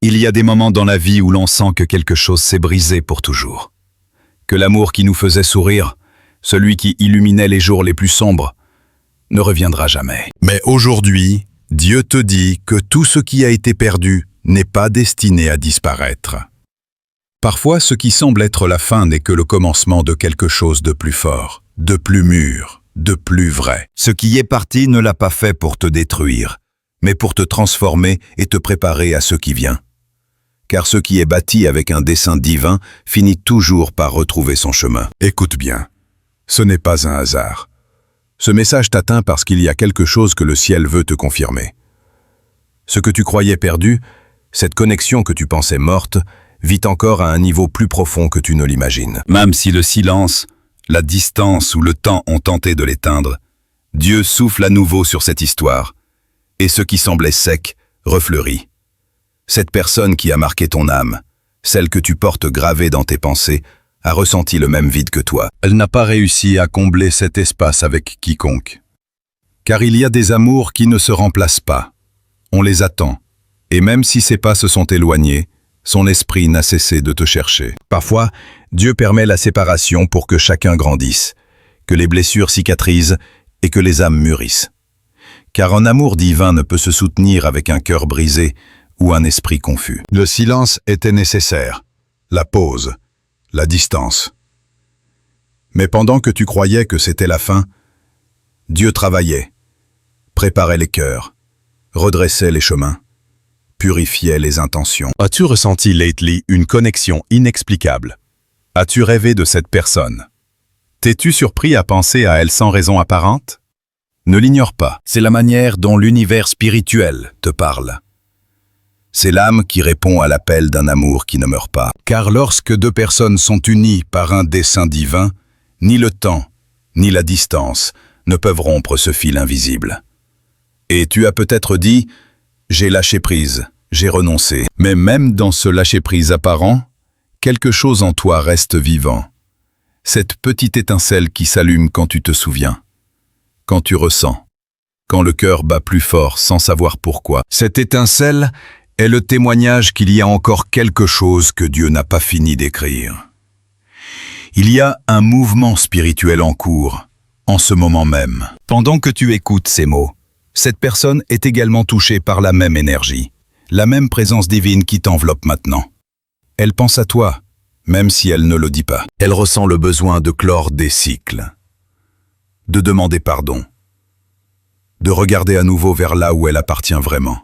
Il y a des moments dans la vie où l'on sent que quelque chose s'est brisé pour toujours. Que l'amour qui nous faisait sourire, celui qui illuminait les jours les plus sombres, ne reviendra jamais. Mais aujourd'hui, Dieu te dit que tout ce qui a été perdu n'est pas destiné à disparaître. Parfois, ce qui semble être la fin n'est que le commencement de quelque chose de plus fort, de plus mûr, de plus vrai. Ce qui est parti ne l'a pas fait pour te détruire, mais pour te transformer et te préparer à ce qui vient. Car ce qui est bâti avec un dessein divin finit toujours par retrouver son chemin. Écoute bien, ce n'est pas un hasard. Ce message t'atteint parce qu'il y a quelque chose que le ciel veut te confirmer. Ce que tu croyais perdu, cette connexion que tu pensais morte, vit encore à un niveau plus profond que tu ne l'imagines. Même si le silence, la distance ou le temps ont tenté de l'éteindre, Dieu souffle à nouveau sur cette histoire, et ce qui semblait sec refleurit. Cette personne qui a marqué ton âme, celle que tu portes gravée dans tes pensées, a ressenti le même vide que toi. Elle n'a pas réussi à combler cet espace avec quiconque. Car il y a des amours qui ne se remplacent pas. On les attend, et même si ces pas se sont éloignés, son esprit n'a cessé de te chercher. Parfois, Dieu permet la séparation pour que chacun grandisse, que les blessures cicatrisent et que les âmes mûrissent. Car un amour divin ne peut se soutenir avec un cœur brisé ou un esprit confus. Le silence était nécessaire, la pause, la distance. Mais pendant que tu croyais que c'était la fin, Dieu travaillait, préparait les cœurs, redressait les chemins, purifiait les intentions. As-tu ressenti lately une connexion inexplicable? As-tu rêvé de cette personne? T'es-tu surpris à penser à elle sans raison apparente? Ne l'ignore pas. C'est la manière dont l'univers spirituel te parle. C'est l'âme qui répond à l'appel d'un amour qui ne meurt pas. Car lorsque deux personnes sont unies par un dessein divin, ni le temps, ni la distance ne peuvent rompre ce fil invisible. Et tu as peut-être dit « j'ai lâché prise, j'ai renoncé ». Mais même dans ce lâcher-prise apparent, quelque chose en toi reste vivant. Cette petite étincelle qui s'allume quand tu te souviens, quand tu ressens, quand le cœur bat plus fort sans savoir pourquoi. Cette étincelle est le témoignage qu'il y a encore quelque chose que Dieu n'a pas fini d'écrire. Il y a un mouvement spirituel en cours, en ce moment même. Pendant que tu écoutes ces mots, cette personne est également touchée par la même énergie, la même présence divine qui t'enveloppe maintenant. Elle pense à toi, même si elle ne le dit pas. Elle ressent le besoin de clore des cycles, de demander pardon, de regarder à nouveau vers là où elle appartient vraiment.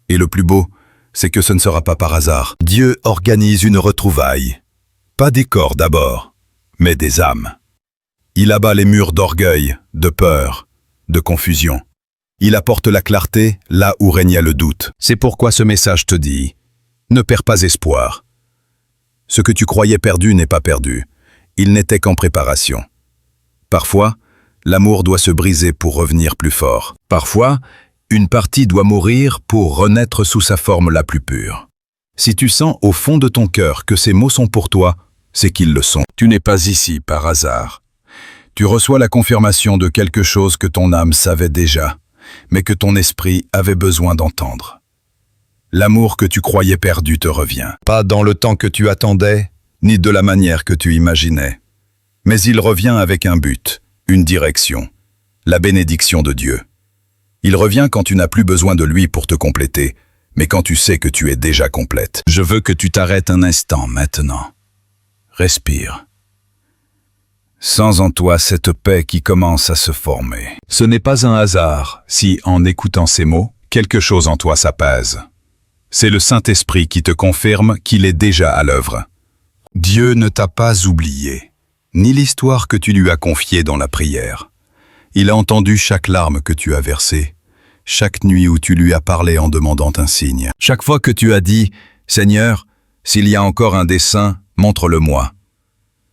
Et le plus beau, c'est que ce ne sera pas par hasard. Dieu organise une retrouvaille. Pas des corps d'abord, mais des âmes. Il abat les murs d'orgueil, de peur, de confusion. Il apporte la clarté là où régnait le doute. C'est pourquoi ce message te dit « Ne perds pas espoir ». Ce que tu croyais perdu n'est pas perdu. Il n'était qu'en préparation. Parfois, l'amour doit se briser pour revenir plus fort. Parfois, une partie doit mourir pour renaître sous sa forme la plus pure. Si tu sens au fond de ton cœur que ces mots sont pour toi, c'est qu'ils le sont. Tu n'es pas ici par hasard. Tu reçois la confirmation de quelque chose que ton âme savait déjà, mais que ton esprit avait besoin d'entendre. L'amour que tu croyais perdu te revient. Pas dans le temps que tu attendais, ni de la manière que tu imaginais. Mais il revient avec un but, une direction, la bénédiction de Dieu. Il revient quand tu n'as plus besoin de lui pour te compléter, mais quand tu sais que tu es déjà complète. Je veux que tu t'arrêtes un instant maintenant. Respire. Sens en toi cette paix qui commence à se former. Ce n'est pas un hasard si, en écoutant ces mots, quelque chose en toi s'apaise. C'est le Saint-Esprit qui te confirme qu'il est déjà à l'œuvre. Dieu ne t'a pas oublié, ni l'histoire que tu lui as confiée dans la prière. Il a entendu chaque larme que tu as versée, chaque nuit où tu lui as parlé en demandant un signe. Chaque fois que tu as dit « Seigneur, s'il y a encore un dessein, montre-le-moi ».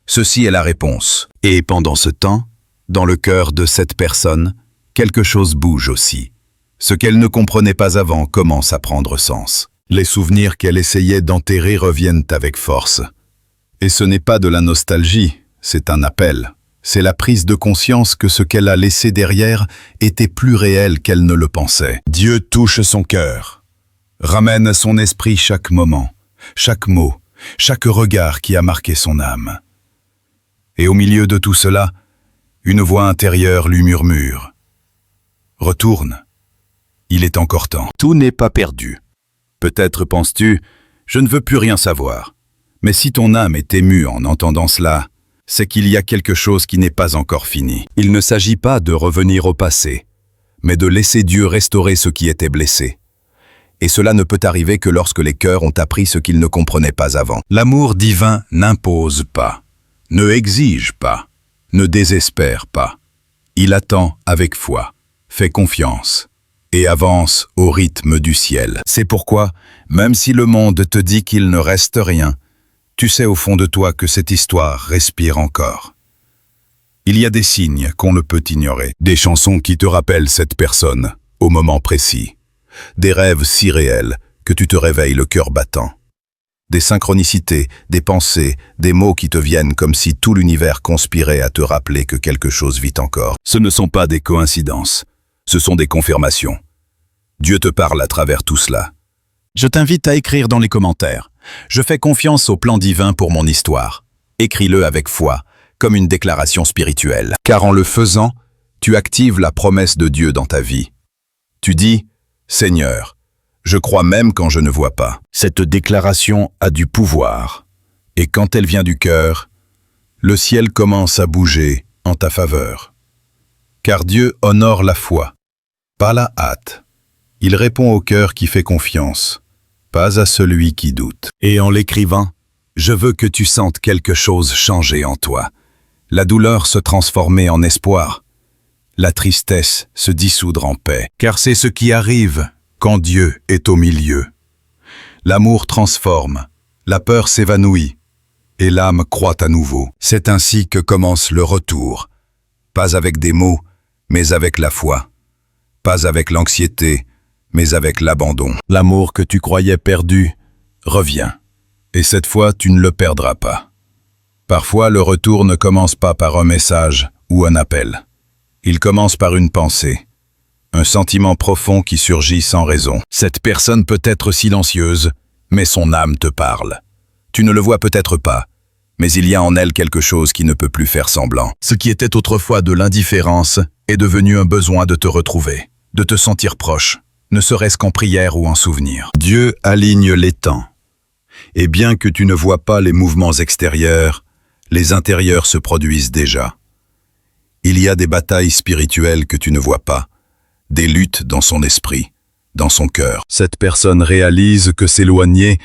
Ceci est la réponse. Et pendant ce temps, dans le cœur de cette personne, quelque chose bouge aussi. Ce qu'elle ne comprenait pas avant commence à prendre sens. Les souvenirs qu'elle essayait d'enterrer reviennent avec force. Et ce n'est pas de la nostalgie, c'est un appel. C'est la prise de conscience que ce qu'elle a laissé derrière était plus réel qu'elle ne le pensait. Dieu touche son cœur. ramène à son esprit chaque moment, chaque mot, chaque regard qui a marqué son âme. Et au milieu de tout cela, une voix intérieure lui murmure « Retourne, il est encore temps. » Tout n'est pas perdu. Peut-être penses-tu « Je ne veux plus rien savoir ». Mais si ton âme est émue en entendant cela, c'est qu'il y a quelque chose qui n'est pas encore fini. Il ne s'agit pas de revenir au passé, mais de laisser Dieu restaurer ce qui était blessé. Et cela ne peut arriver que lorsque les cœurs ont appris ce qu'ils ne comprenaient pas avant. L'amour divin n'impose pas, ne exige pas, ne désespère pas. Il attend avec foi, fait confiance et avance au rythme du ciel. C'est pourquoi, même si le monde te dit qu'il ne reste rien, tu sais au fond de toi que cette histoire respire encore. Il y a des signes qu'on ne peut ignorer, des chansons qui te rappellent cette personne au moment précis, des rêves si réels que tu te réveilles le cœur battant, des synchronicités, des pensées, des mots qui te viennent comme si tout l'univers conspirait à te rappeler que quelque chose vit encore. Ce ne sont pas des coïncidences, ce sont des confirmations. Dieu te parle à travers tout cela. Je t'invite à écrire dans les commentaires. Je fais confiance au plan divin pour mon histoire. Écris-le avec foi, comme une déclaration spirituelle. Car en le faisant, tu actives la promesse de Dieu dans ta vie. Tu dis « Seigneur, je crois même quand je ne vois pas ». Cette déclaration a du pouvoir. Et quand elle vient du cœur, le ciel commence à bouger en ta faveur. Car Dieu honore la foi, pas la hâte. Il répond au cœur qui fait confiance, pas à celui qui doute. Et en l'écrivant, je veux que tu sentes quelque chose changer en toi. La douleur se transformer en espoir, la tristesse se dissoudre en paix. Car c'est ce qui arrive quand Dieu est au milieu. L'amour transforme, la peur s'évanouit, et l'âme croît à nouveau. C'est ainsi que commence le retour, pas avec des mots, mais avec la foi, pas avec l'anxiété, mais avec l'abandon. L'amour que tu croyais perdu revient, et cette fois tu ne le perdras pas. Parfois le retour ne commence pas par un message ou un appel. Il commence par une pensée, un sentiment profond qui surgit sans raison. Cette personne peut être silencieuse, mais son âme te parle. Tu ne le vois peut-être pas, mais il y a en elle quelque chose qui ne peut plus faire semblant. Ce qui était autrefois de l'indifférence est devenu un besoin de te retrouver, de te sentir proche, ne serait-ce qu'en prière ou en souvenir. Dieu aligne les temps. Et bien que tu ne vois pas les mouvements extérieurs, les intérieurs se produisent déjà. Il y a des batailles spirituelles que tu ne vois pas, des luttes dans son esprit, dans son cœur. Cette personne réalise que s'éloigner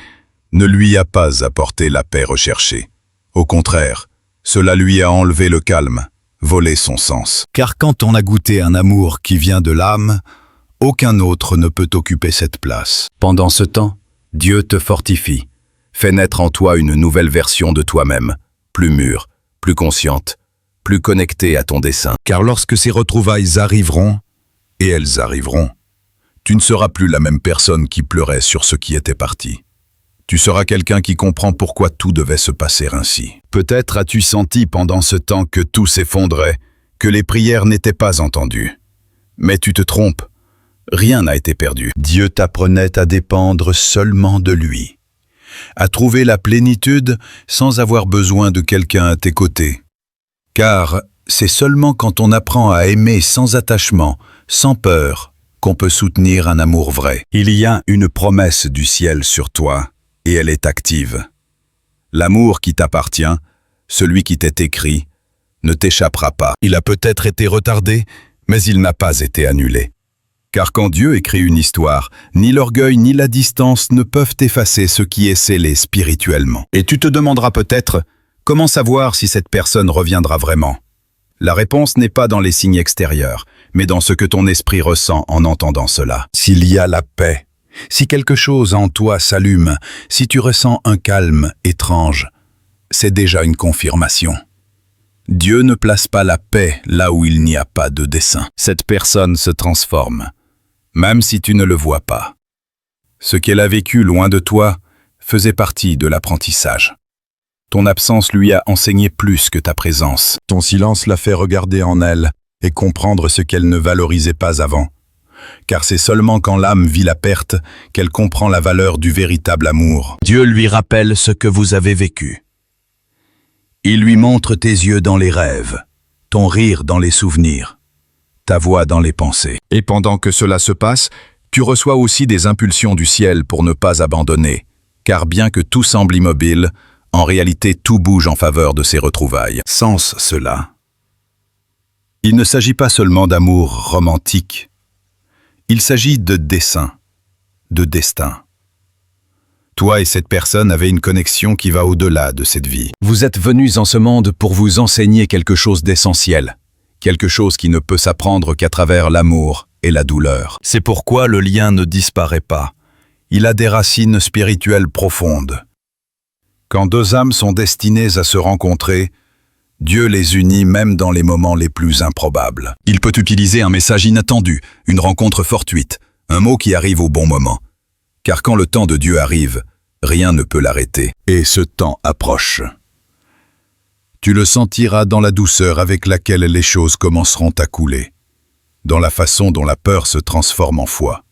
ne lui a pas apporté la paix recherchée. Au contraire, cela lui a enlevé le calme, volé son sens. Car quand on a goûté un amour qui vient de l'âme, aucun autre ne peut occuper cette place. Pendant ce temps, Dieu te fortifie, fait naître en toi une nouvelle version de toi-même, plus mûre, plus consciente, plus connectée à ton dessein. Car lorsque ces retrouvailles arriveront, et elles arriveront, tu ne seras plus la même personne qui pleurait sur ce qui était parti. Tu seras quelqu'un qui comprend pourquoi tout devait se passer ainsi. Peut-être as-tu senti pendant ce temps que tout s'effondrait, que les prières n'étaient pas entendues. Mais tu te trompes. Rien n'a été perdu. Dieu t'apprenait à dépendre seulement de lui, à trouver la plénitude sans avoir besoin de quelqu'un à tes côtés. Car c'est seulement quand on apprend à aimer sans attachement, sans peur, qu'on peut soutenir un amour vrai. Il y a une promesse du ciel sur toi, et elle est active. L'amour qui t'appartient, celui qui t'est écrit, ne t'échappera pas. Il a peut-être été retardé, mais il n'a pas été annulé. Car quand Dieu écrit une histoire, ni l'orgueil ni la distance ne peuvent effacer ce qui est scellé spirituellement. Et tu te demanderas peut-être, comment savoir si cette personne reviendra vraiment? La réponse n'est pas dans les signes extérieurs, mais dans ce que ton esprit ressent en entendant cela. S'il y a la paix, si quelque chose en toi s'allume, si tu ressens un calme étrange, c'est déjà une confirmation. Dieu ne place pas la paix là où il n'y a pas de dessein. Cette personne se transforme, même si tu ne le vois pas. Ce qu'elle a vécu loin de toi faisait partie de l'apprentissage. Ton absence lui a enseigné plus que ta présence. Ton silence l'a fait regarder en elle et comprendre ce qu'elle ne valorisait pas avant. car c'est seulement quand l'âme vit la perte qu'elle comprend la valeur du véritable amour. Dieu lui rappelle ce que vous avez vécu. Il lui montre tes yeux dans les rêves, ton rire dans les souvenirs, ta voix dans les pensées. Et pendant que cela se passe, tu reçois aussi des impulsions du ciel pour ne pas abandonner, car bien que tout semble immobile, en réalité tout bouge en faveur de ces retrouvailles. Sens cela. Il ne s'agit pas seulement d'amour romantique, il s'agit de dessein, de destin. Toi et cette personne avez une connexion qui va au-delà de cette vie. Vous êtes venus en ce monde pour vous enseigner quelque chose d'essentiel, quelque chose qui ne peut s'apprendre qu'à travers l'amour et la douleur. C'est pourquoi le lien ne disparaît pas. Il a des racines spirituelles profondes. Quand deux âmes sont destinées à se rencontrer, Dieu les unit même dans les moments les plus improbables. Il peut utiliser un message inattendu, une rencontre fortuite, un mot qui arrive au bon moment. Car quand le temps de Dieu arrive, rien ne peut l'arrêter. Et ce temps approche. Tu le sentiras dans la douceur avec laquelle les choses commenceront à couler, dans la façon dont la peur se transforme en foi,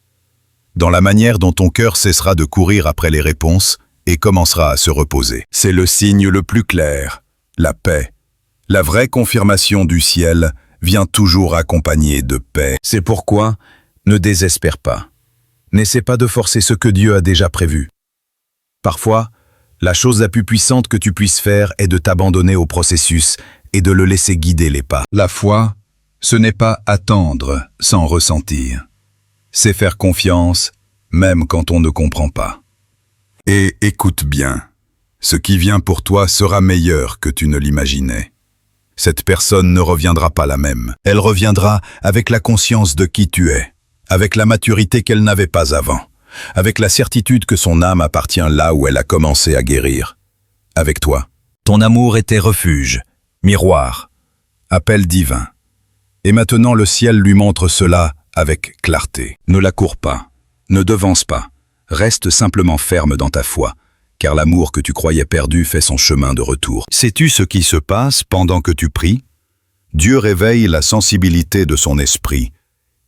dans la manière dont ton cœur cessera de courir après les réponses et commencera à se reposer. C'est le signe le plus clair, la paix. La vraie confirmation du ciel vient toujours accompagnée de paix. C'est pourquoi, ne désespère pas. N'essaie pas de forcer ce que Dieu a déjà prévu. Parfois, la chose la plus puissante que tu puisses faire est de t'abandonner au processus et de le laisser guider les pas. La foi, ce n'est pas attendre sans ressentir. C'est faire confiance, même quand on ne comprend pas. Et écoute bien, ce qui vient pour toi sera meilleur que tu ne l'imaginais. Cette personne ne reviendra pas la même. Elle reviendra avec la conscience de qui tu es, avec la maturité qu'elle n'avait pas avant, avec la certitude que son âme appartient là où elle a commencé à guérir, avec toi. Ton amour était refuge, miroir, Appel divin. Et maintenant le ciel lui montre cela avec clarté. Ne la cours pas, ne devance pas, reste simplement ferme dans ta foi, car l'amour que tu croyais perdu fait son chemin de retour. Sais-tu ce qui se passe pendant que tu pries? Dieu réveille la sensibilité de son esprit.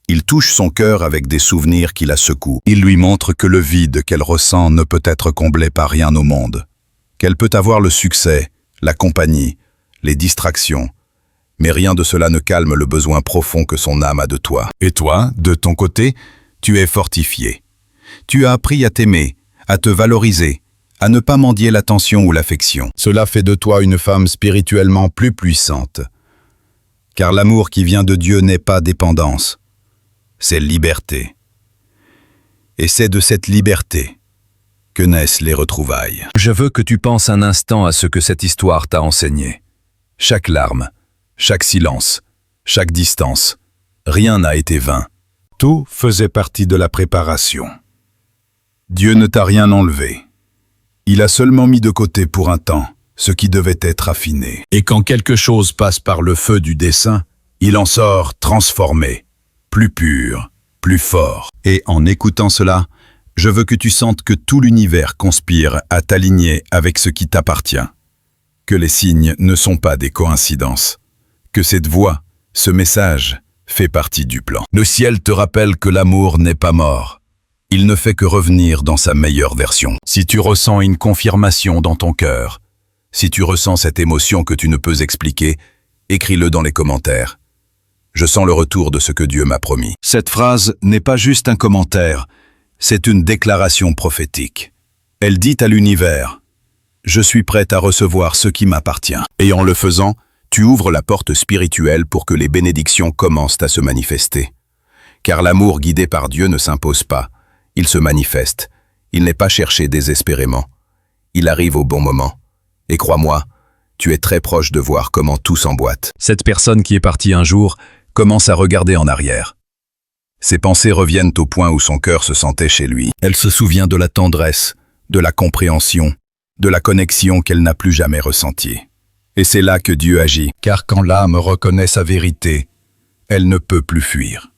Il touche son cœur avec des souvenirs qui la secouent. Il lui montre que le vide qu'elle ressent ne peut être comblé par rien au monde, qu'elle peut avoir le succès, la compagnie, les distractions, mais rien de cela ne calme le besoin profond que son âme a de toi. Et toi, de ton côté, tu es fortifié. Tu as appris à t'aimer, à te valoriser, à ne pas mendier l'attention ou l'affection. Cela fait de toi une femme spirituellement plus puissante. Car l'amour qui vient de Dieu n'est pas dépendance, c'est liberté. Et c'est de cette liberté que naissent les retrouvailles. Je veux que tu penses un instant à ce que cette histoire t'a enseigné. Chaque larme, chaque silence, chaque distance, rien n'a été vain. Tout faisait partie de la préparation. Dieu ne t'a rien enlevé. Il a seulement mis de côté pour un temps ce qui devait être affiné. Et quand quelque chose passe par le feu du dessein, il en sort transformé, plus pur, plus fort. Et en écoutant cela, je veux que tu sentes que tout l'univers conspire à t'aligner avec ce qui t'appartient. Que les signes ne sont pas des coïncidences. Que cette voix, ce message, fait partie du plan. Le ciel te rappelle que l'amour n'est pas mort. Il ne fait que revenir dans sa meilleure version. Si tu ressens une confirmation dans ton cœur, si tu ressens cette émotion que tu ne peux expliquer, écris-le dans les commentaires. Je sens le retour de ce que Dieu m'a promis. Cette phrase n'est pas juste un commentaire, c'est une déclaration prophétique. Elle dit à l'univers, « Je suis prête à recevoir ce qui m'appartient. » Et en le faisant, tu ouvres la porte spirituelle pour que les bénédictions commencent à se manifester. Car l'amour guidé par Dieu ne s'impose pas. Il se manifeste. Il n'est pas cherché désespérément. Il arrive au bon moment. Et crois-moi, tu es très proche de voir comment tout s'emboîte. Cette personne qui est partie un jour commence à regarder en arrière. Ses pensées reviennent au point où son cœur se sentait chez lui. Elle se souvient de la tendresse, de la compréhension, de la connexion qu'elle n'a plus jamais ressentie. Et c'est là que Dieu agit, car quand l'âme reconnaît sa vérité, elle ne peut plus fuir.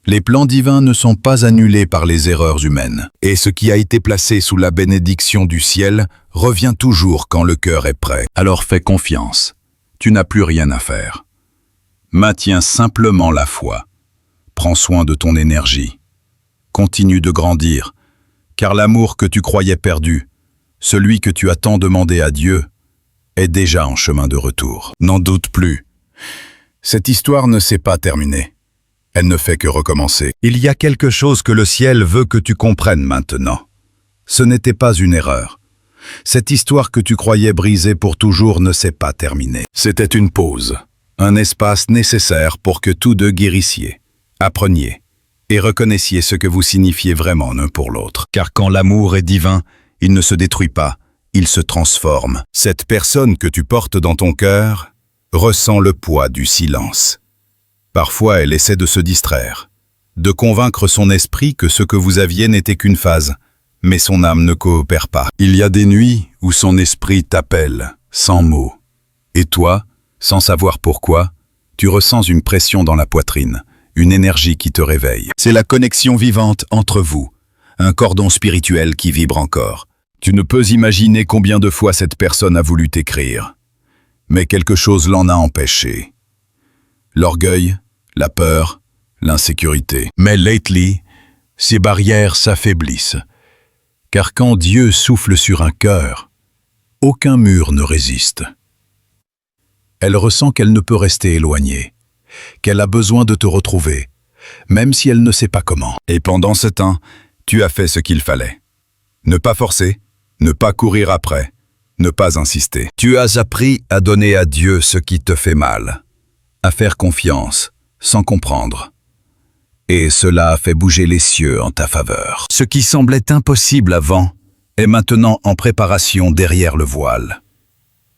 Les plans divins ne sont pas annulés par les erreurs humaines. Et ce qui a été placé sous la bénédiction du ciel revient toujours quand le cœur est prêt. Alors fais confiance. Tu n'as plus rien à faire. Maintiens simplement la foi. Prends soin de ton énergie. Continue de grandir, car l'amour que tu croyais perdu, celui que tu as tant demandé à Dieu, est déjà en chemin de retour. N'en doute plus. Cette histoire ne s'est pas terminée. Elle ne fait que recommencer. Il y a quelque chose que le ciel veut que tu comprennes maintenant. Ce n'était pas une erreur. Cette histoire que tu croyais brisée pour toujours ne s'est pas terminée. C'était une pause, un espace nécessaire pour que tous deux guérissiez, appreniez et reconnaissiez ce que vous signifiez vraiment l'un pour l'autre. Car quand l'amour est divin, il ne se détruit pas, il se transforme. Cette personne que tu portes dans ton cœur ressent le poids du silence. Parfois, elle essaie de se distraire, de convaincre son esprit que ce que vous aviez n'était qu'une phase, mais son âme ne coopère pas. Il y a des nuits où son esprit t'appelle, sans mots. Et toi, sans savoir pourquoi, tu ressens une pression dans la poitrine, une énergie qui te réveille. C'est la connexion vivante entre vous, un cordon spirituel qui vibre encore. Tu ne peux imaginer combien de fois cette personne a voulu t'écrire, mais quelque chose l'en a empêché. L'orgueil, la peur, l'insécurité. Mais lately, ces barrières s'affaiblissent. Car quand Dieu souffle sur un cœur, aucun mur ne résiste. Elle ressent qu'elle ne peut rester éloignée, qu'elle a besoin de te retrouver, même si elle ne sait pas comment. Et pendant ce temps, tu as fait ce qu'il fallait. Ne pas forcer, ne pas courir après, ne pas insister. Tu as appris à donner à Dieu ce qui te fait mal, à faire confiance, sans comprendre. Et cela a fait bouger les cieux en ta faveur. Ce qui semblait impossible avant est maintenant en préparation derrière le voile.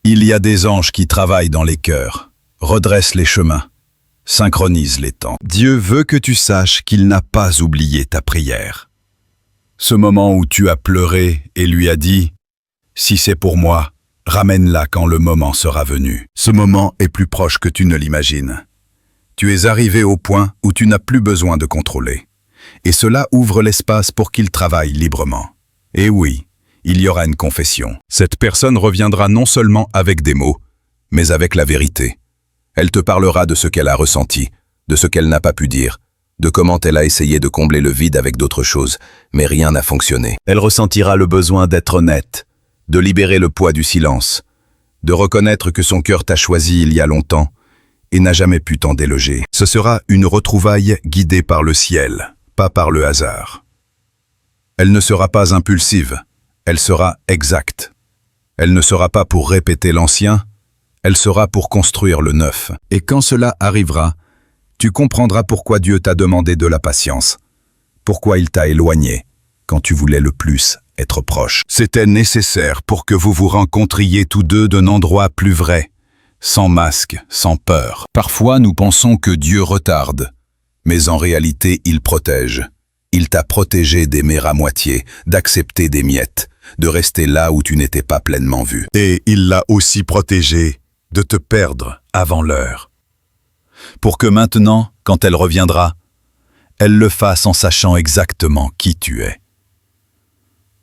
Il y a des anges qui travaillent dans les cœurs, redressent les chemins, synchronisent les temps. Dieu veut que tu saches qu'il n'a pas oublié ta prière. Ce moment où tu as pleuré et lui as dit « Si c'est pour moi, ramène-la quand le moment sera venu ». Ce moment est plus proche que tu ne l'imagines. Tu es arrivé au point où tu n'as plus besoin de contrôler. Et cela ouvre l'espace pour qu'il travaille librement. Et oui, il y aura une confession. Cette personne reviendra non seulement avec des mots, mais avec la vérité. Elle te parlera de ce qu'elle a ressenti, de ce qu'elle n'a pas pu dire, de comment elle a essayé de combler le vide avec d'autres choses, mais rien n'a fonctionné. Elle ressentira le besoin d'être honnête, De libérer le poids du silence, de reconnaître que son cœur t'a choisi il y a longtemps, et n'a jamais pu t'en déloger. Ce sera une retrouvaille guidée par le ciel, pas par le hasard. Elle ne sera pas impulsive, elle sera exacte. Elle ne sera pas pour répéter l'ancien, elle sera pour construire le neuf. Et quand cela arrivera, tu comprendras pourquoi Dieu t'a demandé de la patience, pourquoi il t'a éloigné, quand tu voulais le plus être proche. C'était nécessaire pour que vous vous rencontriez tous deux d'un endroit plus vrai, sans masque, sans peur. Parfois, nous pensons que Dieu retarde, mais en réalité, il protège. Il t'a protégé d'aimer à moitié, d'accepter des miettes, de rester là où tu n'étais pas pleinement vu. Et il l'a aussi protégé de te perdre avant l'heure. Pour que maintenant, quand elle reviendra, elle le fasse en sachant exactement qui tu es.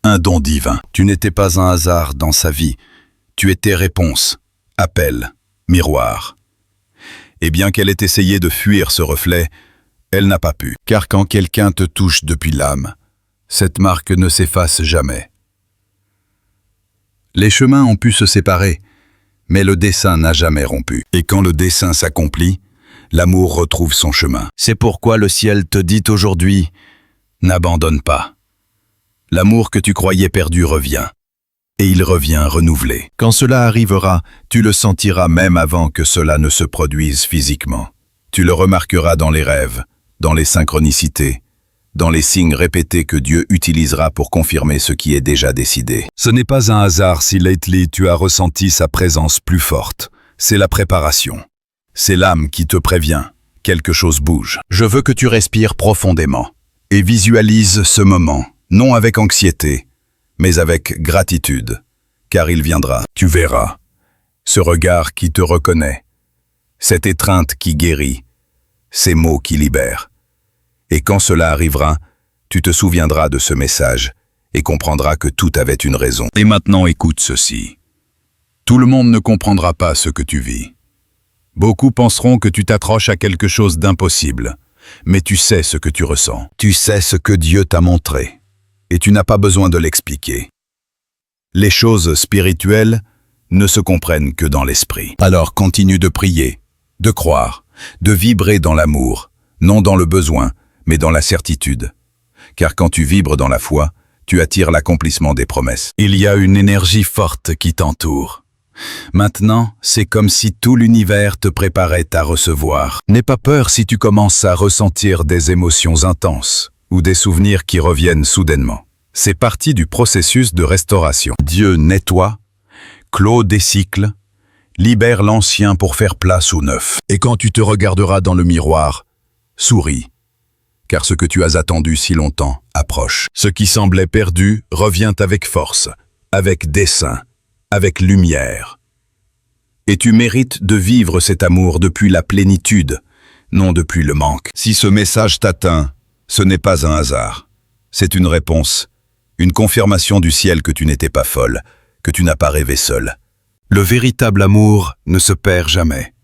Un don divin. Tu n'étais pas un hasard dans sa vie. Tu étais réponse, appel, miroir. Et bien qu'elle ait essayé de fuir ce reflet, elle n'a pas pu. Car quand quelqu'un te touche depuis l'âme, cette marque ne s'efface jamais. Les chemins ont pu se séparer, mais le dessein n'a jamais rompu. Et quand le dessein s'accomplit, l'amour retrouve son chemin. C'est pourquoi le ciel te dit aujourd'hui, n'abandonne pas. L'amour que tu croyais perdu revient. Et il revient renouvelé. Quand cela arrivera, tu le sentiras même avant que cela ne se produise physiquement. Tu le remarqueras dans les rêves, dans les synchronicités, dans les signes répétés que Dieu utilisera pour confirmer ce qui est déjà décidé. Ce n'est pas un hasard si lately tu as ressenti sa présence plus forte. C'est la préparation. C'est l'âme qui te prévient. Quelque chose bouge. Je veux que tu respires profondément et visualises ce moment, non avec anxiété, mais avec gratitude, car il viendra. Tu verras. Ce regard qui te reconnaît, cette étreinte qui guérit, ces mots qui libèrent. Et quand cela arrivera, tu te souviendras de ce message et comprendras que tout avait une raison. Et maintenant écoute ceci. Tout le monde ne comprendra pas ce que tu vis. Beaucoup penseront que tu t'accroches à quelque chose d'impossible, mais tu sais ce que tu ressens. Tu sais ce que Dieu t'a montré, et tu n'as pas besoin de l'expliquer. Les choses spirituelles ne se comprennent que dans l'esprit. Alors continue de prier, de croire, de vibrer dans l'amour, non dans le besoin, mais dans la certitude. Car quand tu vibres dans la foi, tu attires l'accomplissement des promesses. Il y a une énergie forte qui t'entoure. Maintenant, c'est comme si tout l'univers te préparait à recevoir. N'aie pas peur si tu commences à ressentir des émotions intenses ou des souvenirs qui reviennent soudainement. C'est partie du processus de restauration. Dieu nettoie, clôt des cycles, libère l'ancien pour faire place au neuf. Et quand tu te regarderas dans le miroir, souris, car ce que tu as attendu si longtemps approche. Ce qui semblait perdu revient avec force, avec dessein, avec lumière. Et tu mérites de vivre cet amour depuis la plénitude, non depuis le manque. Si ce message t'atteint, ce n'est pas un hasard. C'est une réponse, une confirmation du ciel que tu n'étais pas folle, que tu n'as pas rêvé seul. Le véritable amour ne se perd jamais.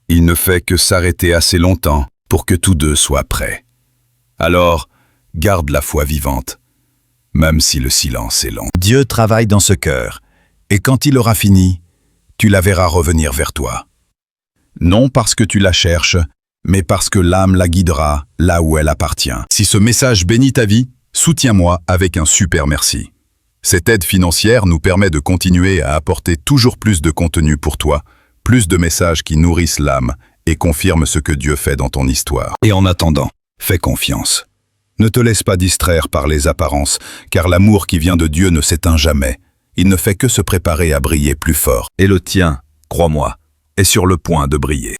Il ne fait que s'arrêter assez longtemps pour que tous deux soient prêts. Alors, garde la foi vivante, même si le silence est long. Dieu travaille dans ce cœur, et quand il aura fini, tu la verras revenir vers toi. Non parce que tu la cherches, mais parce que l'âme la guidera là où elle appartient. Si ce message bénit ta vie, soutiens-moi avec un super merci. Cette aide financière nous permet de continuer à apporter toujours plus de contenu pour toi, plus de messages qui nourrissent l'âme et confirment ce que Dieu fait dans ton histoire. Et en attendant, fais confiance. Ne te laisse pas distraire par les apparences, car l'amour qui vient de Dieu ne s'éteint jamais. Il ne fait que se préparer à briller plus fort. Et le tien, crois-moi, est sur le point de briller.